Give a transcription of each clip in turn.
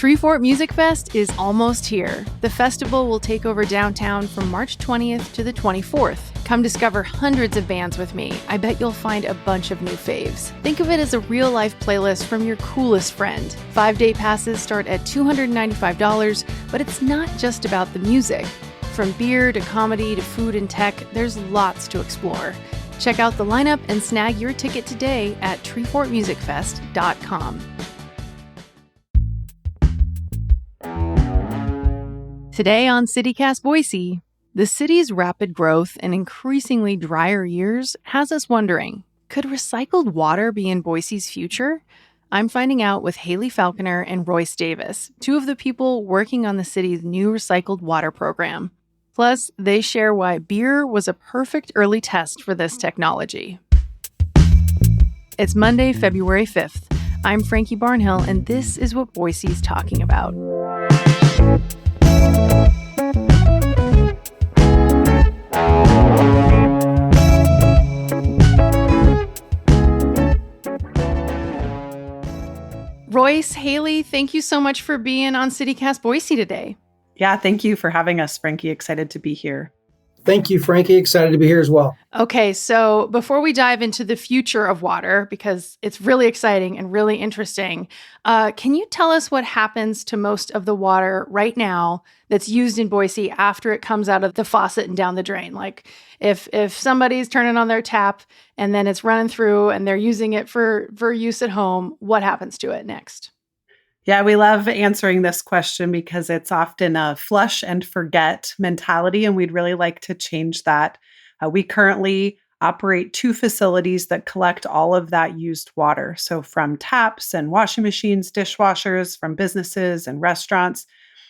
Three Fort Music Fest is almost here. The festival will take over downtown from March 20th to the 24th. Come discover hundreds of bands with me. I bet you'll find a bunch of new faves. Think of it as a real-life playlist from your coolest friend. 5-day passes start at $295, but it's not just about the music. From beer to comedy to food and tech, there's lots to explore. Check out the lineup and snag your ticket today at treefortmusicfest.com. Today on CityCast Boise, the city's rapid growth and increasingly drier years has us wondering, could recycled water be in Boise's future? I'm finding out with Haley Falconer and Royce Davis, two of the people working on the city's new recycled water program. Plus, they share why beer was a perfect early test for this technology. It's Monday, February 5th. I'm Frankie Barnhill, and this is what Boise's talking about. Royce, Haley, thank you so much for being on CityCast Boise today. Yeah, thank you for having us, Frankie. Excited to be here. Thank you, Frankie. Excited to be here as well. Okay, so before we dive into the future of water, because it's really exciting and really interesting, can you tell us what happens to most of the water right now that's used in Boise after it comes out of the faucet and down the drain? Like if somebody's turning on their tap and then it's running through and they're using it for use at home, what happens to it next? Yeah, we love answering this question because it's often a flush and forget mentality, and we'd really like to change that. We currently operate 2 facilities that collect all of that used water. So from taps and washing machines, dishwashers, from businesses and restaurants.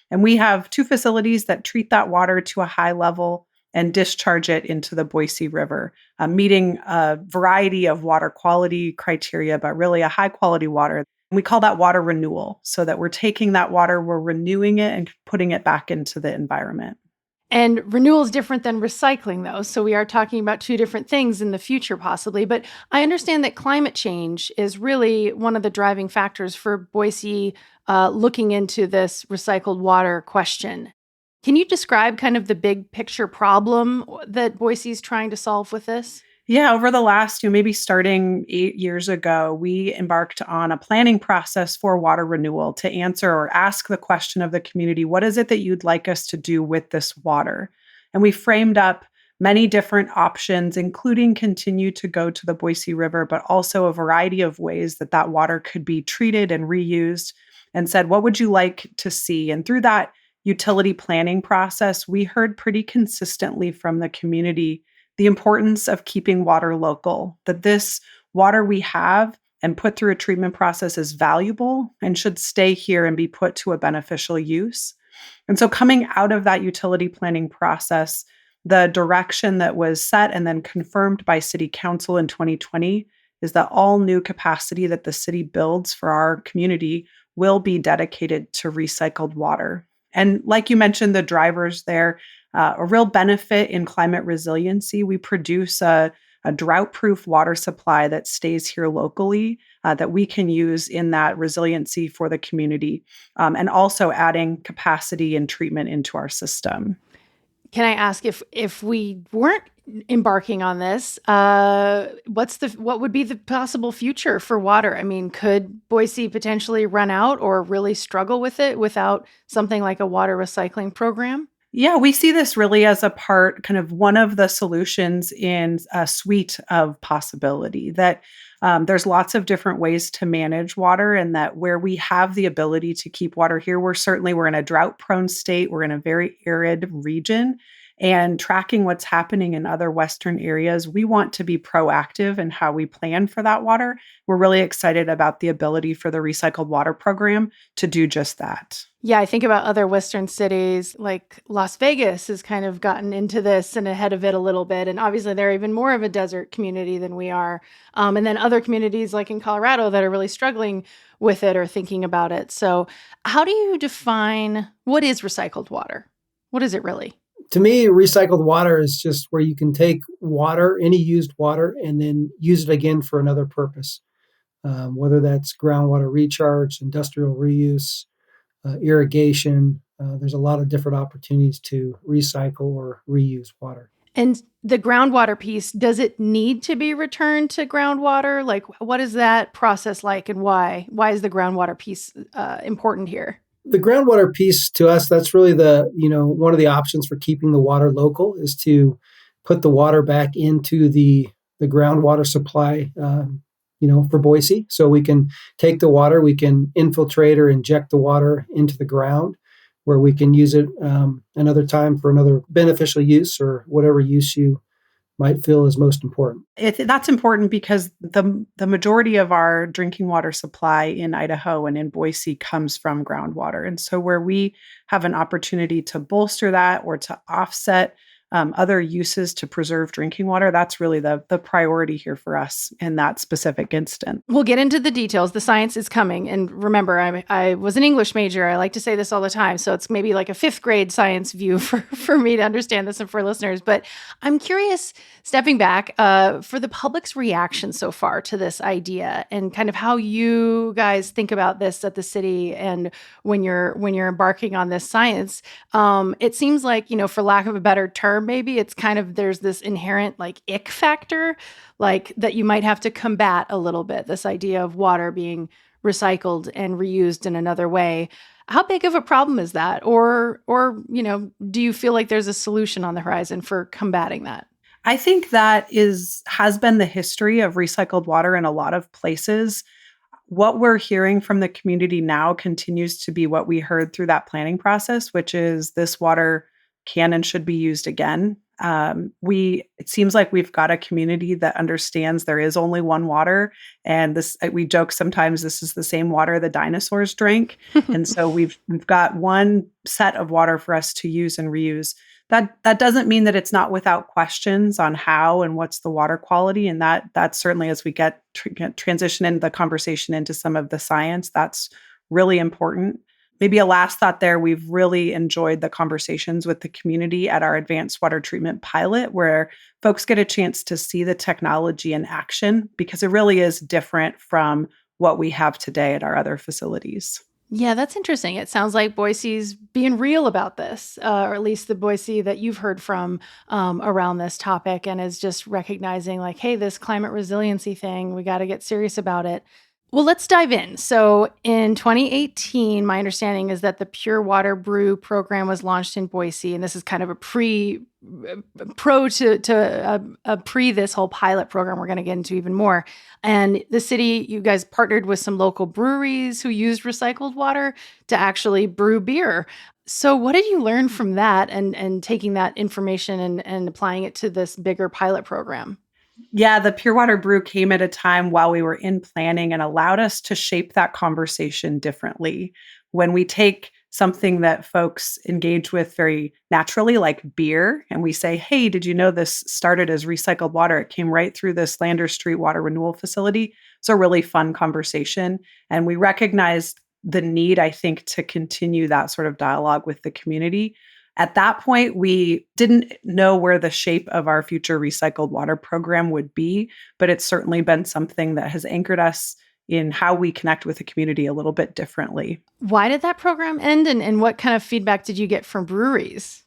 And we have 2 facilities that treat that water to a high level and discharge it into the Boise River, meeting a variety of water quality criteria, but really a high quality water. We call that water renewal, so that we're taking that water, we're renewing it and putting it back into the environment. And renewal is different than recycling, though. So we are talking about 2 different things in the future, possibly. But I understand that climate change is really one of the driving factors for Boise looking into this recycled water question. Can you describe kind of the big picture problem that Boise is trying to solve with this? Yeah, over the last, maybe starting 8 years ago, we embarked on a planning process for water renewal to answer or ask the question of the community, what is it that you'd like us to do with this water? And we framed up many different options, including continue to go to the Boise River, but also a variety of ways that that water could be treated and reused, and said, what would you like to see? And through that utility planning process, we heard pretty consistently from the community the importance of keeping water local, that this water we have and put through a treatment process is valuable and should stay here and be put to a beneficial use. And so coming out of that utility planning process, the direction that was set and then confirmed by City Council in 2020 is that all new capacity that the city builds for our community will be dedicated to recycled water. And like you mentioned, the drivers there, a real benefit in climate resiliency. We produce a drought-proof water supply that stays here locally that we can use in that resiliency for the community, and also adding capacity and treatment into our system. Can I ask if we weren't embarking on this, what would be the possible future for water? I mean, could Boise potentially run out or really struggle with it without something like a water recycling program? Yeah, we see this really as a part, kind of one of the solutions in a suite of possibility, that there's lots of different ways to manage water, and that where we have the ability to keep water here, we're in a drought-prone state, we're in a very arid region, and tracking what's happening in other Western areas, we want to be proactive in how we plan for that water. We're really excited about the ability for the recycled water program to do just that. Yeah, I think about other Western cities, like Las Vegas has kind of gotten into this and ahead of it a little bit. And obviously they're even more of a desert community than we are. And then other communities like in Colorado that are really struggling with it or thinking about it. So how do you define what is recycled water? What is it really? To me, recycled water is just where you can take water, any used water, and then use it again for another purpose, whether that's groundwater recharge, industrial reuse, irrigation. There's a lot of different opportunities to recycle or reuse water. And the groundwater piece, does it need to be returned to groundwater? Like, what is that process like, and why? Why is the groundwater piece important here? The groundwater piece to us, that's really one of the options for keeping the water local is to put the water back into the groundwater supply, for Boise. So we can take the water, we can infiltrate or inject the water into the ground where we can use it another time for another beneficial use or whatever use you might feel is most important. That's important because the majority of our drinking water supply in Idaho and in Boise comes from groundwater. And so where we have an opportunity to bolster that or to offset other uses to preserve drinking water, that's really the priority here for us in that specific instance. We'll get into the details. The science is coming. And remember, I was an English major. I like to say this all the time. So it's maybe like a fifth grade science view for me to understand this and for listeners. But I'm curious, stepping back, for the public's reaction so far to this idea and kind of how you guys think about this at the city and when you're embarking on this science. It seems like, for lack of a better term, maybe it's kind of, there's this inherent like ick factor, like that you might have to combat a little bit, this idea of water being recycled and reused in another way. How big of a problem is that? Or, do you feel like there's a solution on the horizon for combating that? I think that has been the history of recycled water in a lot of places. What we're hearing from the community now continues to be what we heard through that planning process, which is this water can and should be used again. It seems like we've got a community that understands there is only one water, and we joke sometimes this is the same water the dinosaurs drank, and so we've got one set of water for us to use and reuse. That doesn't mean that it's not without questions on how and what's the water quality, and that certainly as we get transition into the conversation into some of the science, that's really important. Maybe a last thought there, we've really enjoyed the conversations with the community at our advanced water treatment pilot, where folks get a chance to see the technology in action because it really is different from what we have today at our other facilities. Yeah, that's interesting. It sounds like Boise's being real about this, or at least the Boise that you've heard from around this topic, and is just recognizing like, hey, this climate resiliency thing, we got to get serious about it. Well, let's dive in. So in 2018, my understanding is that the Pure Water Brew program was launched in Boise, and this is kind of a pre this whole pilot program we're going to get into even more. And the city, you guys partnered with some local breweries who used recycled water to actually brew beer. So what did you learn from that and taking that information and applying it to this bigger pilot program? Yeah, the Pure Water Brew came at a time while we were in planning and allowed us to shape that conversation differently. When we take something that folks engage with very naturally, like beer, and we say, hey, did you know this started as recycled water? It came right through this Lander Street water renewal facility. It's a really fun conversation. And we recognized the need, I think, to continue that sort of dialogue with the community. At that point, we didn't know where the shape of our future recycled water program would be, but it's certainly been something that has anchored us in how we connect with the community a little bit differently. Why did that program end, and what kind of feedback did you get from breweries?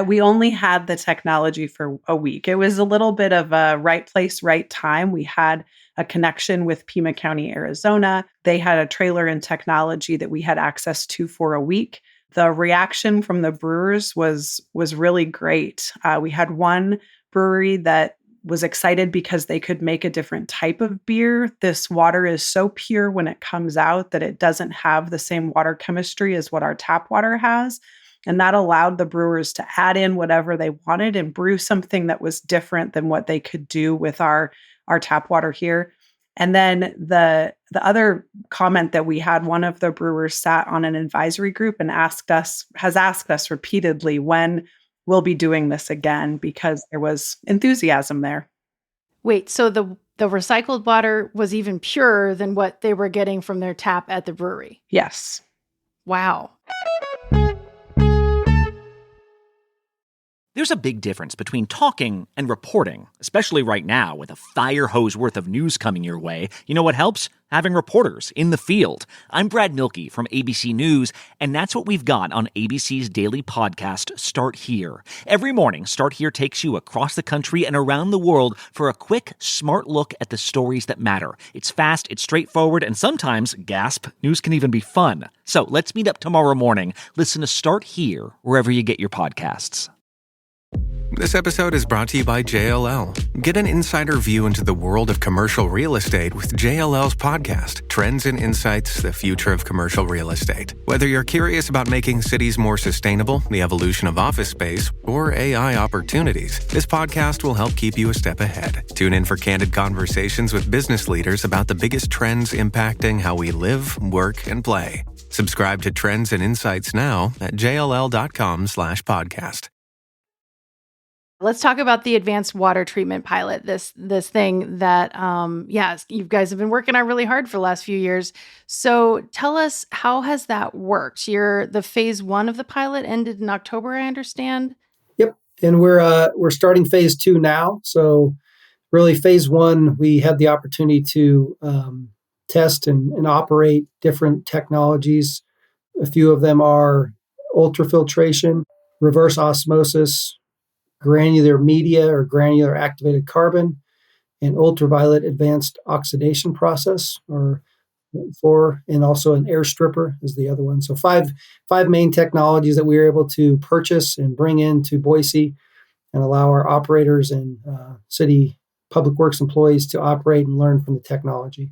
We only had the technology for a week. It was a little bit of a right place, right time. We had a connection with Pima County, Arizona. They had a trailer and technology that we had access to for a week. The reaction from the brewers was really great. We had one brewery that was excited because they could make a different type of beer. This water is so pure when it comes out that it doesn't have the same water chemistry as what our tap water has. And that allowed the brewers to add in whatever they wanted and brew something that was different than what they could do with our tap water here. And then the other comment that we had, one of the brewers sat on an advisory group and has asked us repeatedly when we'll be doing this again, because there was enthusiasm there. Wait, so the recycled water was even purer than what they were getting from their tap at the brewery? Yes. Wow. There's a big difference between talking and reporting, especially right now with a fire hose worth of news coming your way. You know what helps? Having reporters in the field. I'm Brad Milkey from ABC News, and that's what we've got on ABC's daily podcast, Start Here. Every morning, Start Here takes you across the country and around the world for a quick, smart look at the stories that matter. It's fast, it's straightforward, and sometimes, gasp, news can even be fun. So let's meet up tomorrow morning. Listen to Start Here wherever you get your podcasts. This episode is brought to you by JLL. Get an insider view into the world of commercial real estate with JLL's podcast, Trends and Insights, the Future of Commercial Real Estate. Whether you're curious about making cities more sustainable, the evolution of office space, or AI opportunities, this podcast will help keep you a step ahead. Tune in for candid conversations with business leaders about the biggest trends impacting how we live, work, and play. Subscribe to Trends and Insights now at jll.com/podcast. Let's talk about the advanced water treatment pilot, this thing that, yes, you guys have been working on really hard for the last few years. So tell us, how has that worked? The phase one of the pilot ended in October, I understand. Yep, and we're starting phase two now. So really, phase one, we had the opportunity to test and operate different technologies. A few of them are ultrafiltration, reverse osmosis, granular media or granular activated carbon, and ultraviolet advanced oxidation process, and also an air stripper is the other one. So five main technologies that we were able to purchase and bring into Boise and allow our operators and city public works employees to operate and learn from the technology.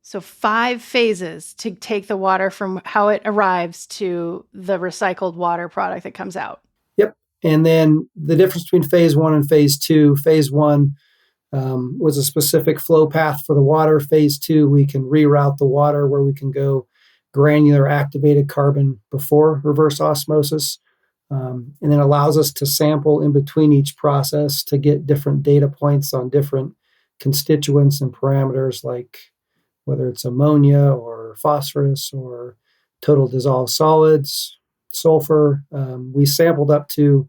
So 5 phases to take the water from how it arrives to the recycled water product that comes out. Yep. And then the difference between phase one and phase two, phase one was a specific flow path for the water. Phase two, we can reroute the water where we can go granular activated carbon before reverse osmosis. And then allows us to sample in between each process to get different data points on different constituents and parameters, like whether it's ammonia or phosphorus or total dissolved solids, sulfur. We sampled up to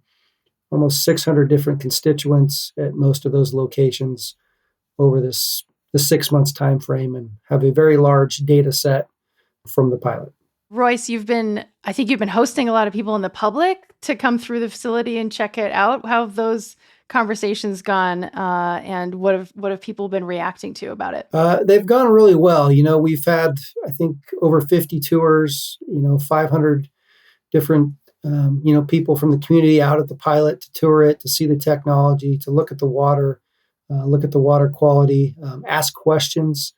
almost 600 different constituents at most of those locations over the 6 months time frame, and have a very large data set from the pilot. Royce, I think you've been hosting a lot of people in the public to come through the facility and check it out. How have those conversations gone, and what have people been reacting to about it? They've gone really well. We've had, I think, over 50 tours, 500 different people from the community out at the pilot to tour it, to see the technology, to look at the water, look at the water quality, ask questions.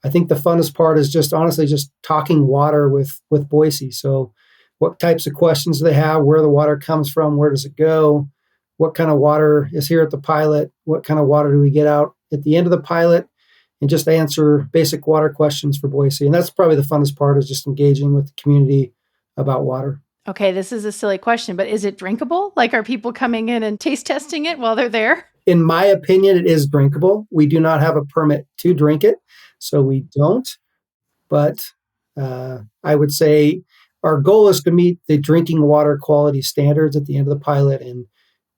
I think the funnest part is just honestly just talking water with Boise. So what types of questions do they have? Where the water comes from? Where does it go? What kind of water is here at the pilot? What kind of water do we get out at the end of the pilot? And just answer basic water questions for Boise. And that's probably the funnest part, is just engaging with the community about water. Okay, this is a silly question, but is it drinkable? Like, are people coming in and taste testing it while they're there? In my opinion, it is drinkable. We do not have a permit to drink it, so we don't. But I would say our goal is to meet the drinking water quality standards at the end of the pilot, and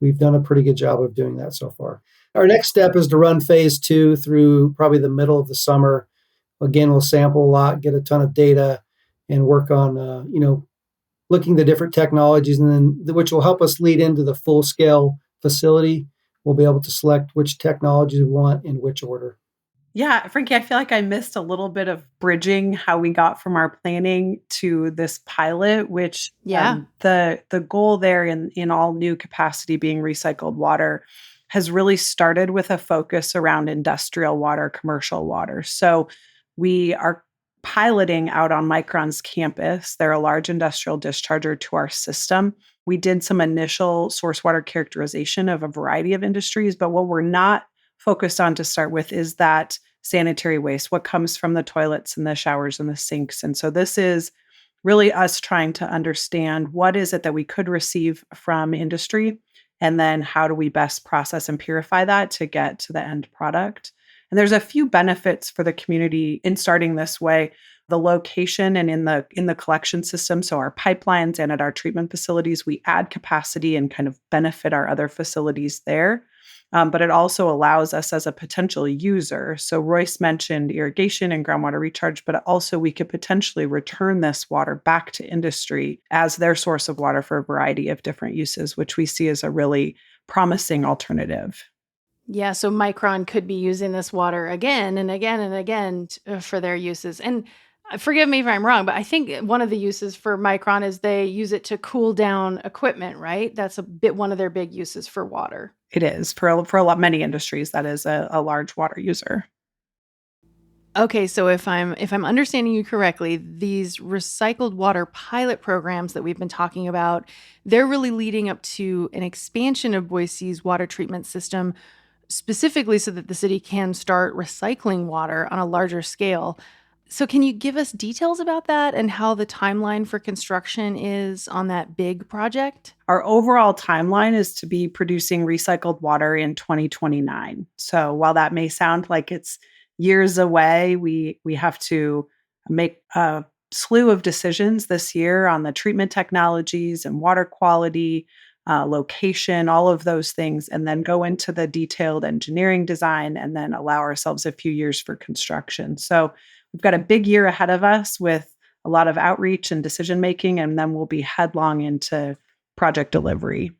we've done a pretty good job of doing that so far. Our next step is to run phase two through probably the middle of the summer. Again, we'll sample a lot, get a ton of data, and work on looking at the different technologies, and then which will help us lead into the full scale facility. We'll be able to select which technologies we want in which order. Yeah, Frankie, I feel like I missed a little bit of bridging how we got from our planning to this pilot, which the goal there in all new capacity being recycled water has really started with a focus around industrial water, commercial water. So we are piloting out on Micron's campus. They're a large industrial discharger to our system. We did some initial source water characterization of a variety of industries, but what we're not focused on to start with is that sanitary waste, what comes from the toilets and the showers and the sinks. And so this is really us trying to understand what is it that we could receive from industry, and then how do we best process and purify that to get to the end product. And there's a few benefits for the community in starting this way. the location and in the collection system, so our pipelines and at our treatment facilities, we add capacity and kind of benefit our other facilities there. But it also allows us as a potential user. So Royce mentioned irrigation and groundwater recharge, but also we could potentially return this water back to industry as their source of water for a variety of different uses, which we see as a really promising alternative. Yeah, so Micron could be using this water again and again and again for their uses. And forgive me if I'm wrong, but I think one of the uses for Micron is they use it to cool down equipment, right? That's one of their big uses for water. It is for many industries. That is a large water user. Okay, so if I'm understanding you correctly, these recycled water pilot programs that we've been talking about, they're really leading up to an expansion of Boise's water treatment system, specifically so that the city can start recycling water on a larger scale. So can you give us details about that and how the timeline for construction is on that big project? Our overall timeline is to be producing recycled water in 2029. So while that may sound like it's years away, we have to make a slew of decisions this year on the treatment technologies and water quality, location, all of those things, and then go into the detailed engineering design and then allow ourselves a few years for construction. So we've got a big year ahead of us with a lot of outreach and decision making, and then we'll be headlong into project delivery.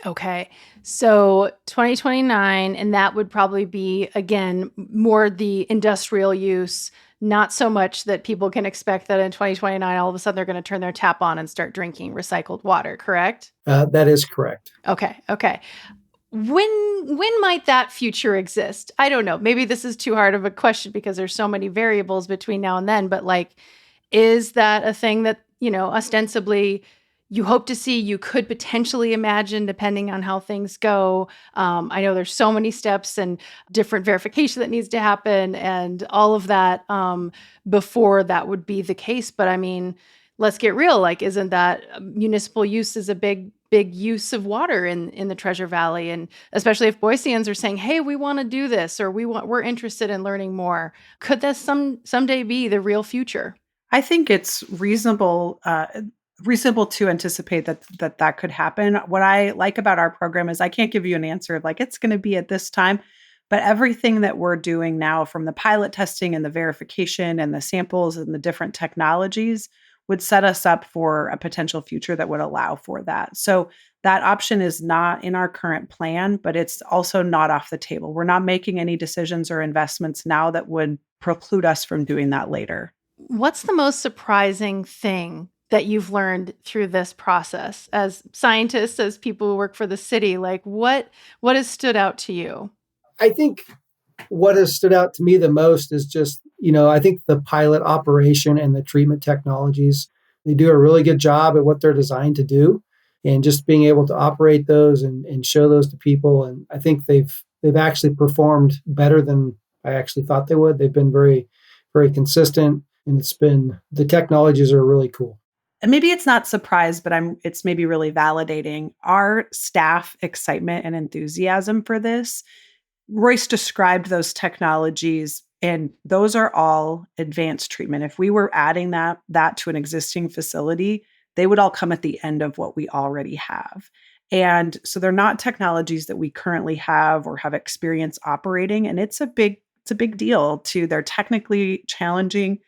Okay, so 2029, and that would probably be, again, more the industrial use, not so much that people can expect that in 2029, all of a sudden they're going to turn their tap on and start drinking recycled water, correct? That is correct. Okay. When might that future exist? I don't know. Maybe this is too hard of a question because there's so many variables between now and then, but is that a thing that, ostensibly you hope to see, you could potentially imagine, depending on how things go? I know there's so many steps and different verification that needs to happen and all of that before that would be the case. But I mean, let's get real. Isn't that municipal use is a big use of water in the Treasure Valley? And especially if Boiseans are saying, hey, we want to do this, or we're interested in learning more. Could this someday be the real future? I think it's reasonable to anticipate that could happen. What I like about our program is I can't give you an answer of it's going to be at this time, but everything that we're doing now, from the pilot testing and the verification and the samples and the different technologies, would set us up for a potential future that would allow for that. So that option is not in our current plan, but it's also not off the table. We're not making any decisions or investments now that would preclude us from doing that later. What's the most surprising thing that you've learned through this process as scientists, as people who work for the city? What has stood out to you? I think what has stood out to me the most is just, I think the pilot operation and the treatment technologies, they do a really good job at what they're designed to do, and just being able to operate those and show those to people. And I think they've actually performed better than I actually thought they would. They've been very, very consistent, and the technologies are really cool. And maybe it's not surprise, but it's maybe really validating our staff excitement and enthusiasm for this. Royce described those technologies, and those are all advanced treatment. If we were adding that to an existing facility, they would all come at the end of what we already have. And so they're not technologies that we currently have or have experience operating. And it's a big deal too. They're technically challenging.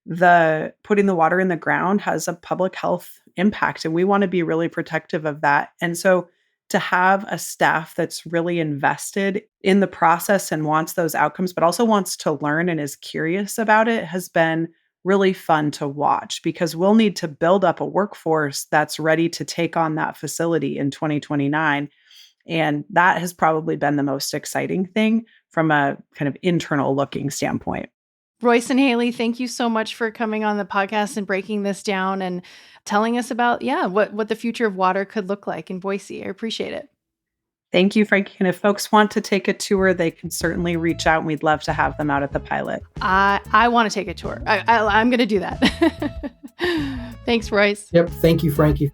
Putting the water in the ground has a public health impact, and we want to be really protective of that. And so to have a staff that's really invested in the process and wants those outcomes, but also wants to learn and is curious about it, has been really fun to watch, because we'll need to build up a workforce that's ready to take on that facility in 2029. And that has probably been the most exciting thing from a kind of internal looking standpoint. Royce and Haley, thank you so much for coming on the podcast and breaking this down and telling us about, what the future of water could look like in Boise. I appreciate it. Thank you, Frankie. And if folks want to take a tour, they can certainly reach out, and we'd love to have them out at the pilot. I want to take a tour. I'm going to do that. Thanks, Royce. Yep. Thank you, Frankie.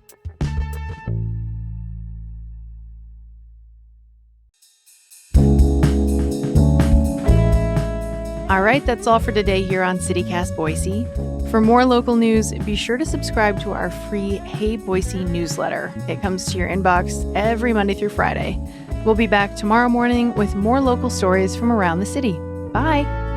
All right, that's all for today here on CityCast Boise. For more local news, be sure to subscribe to our free Hey Boise newsletter. It comes to your inbox every Monday through Friday. We'll be back tomorrow morning with more local stories from around the city. Bye.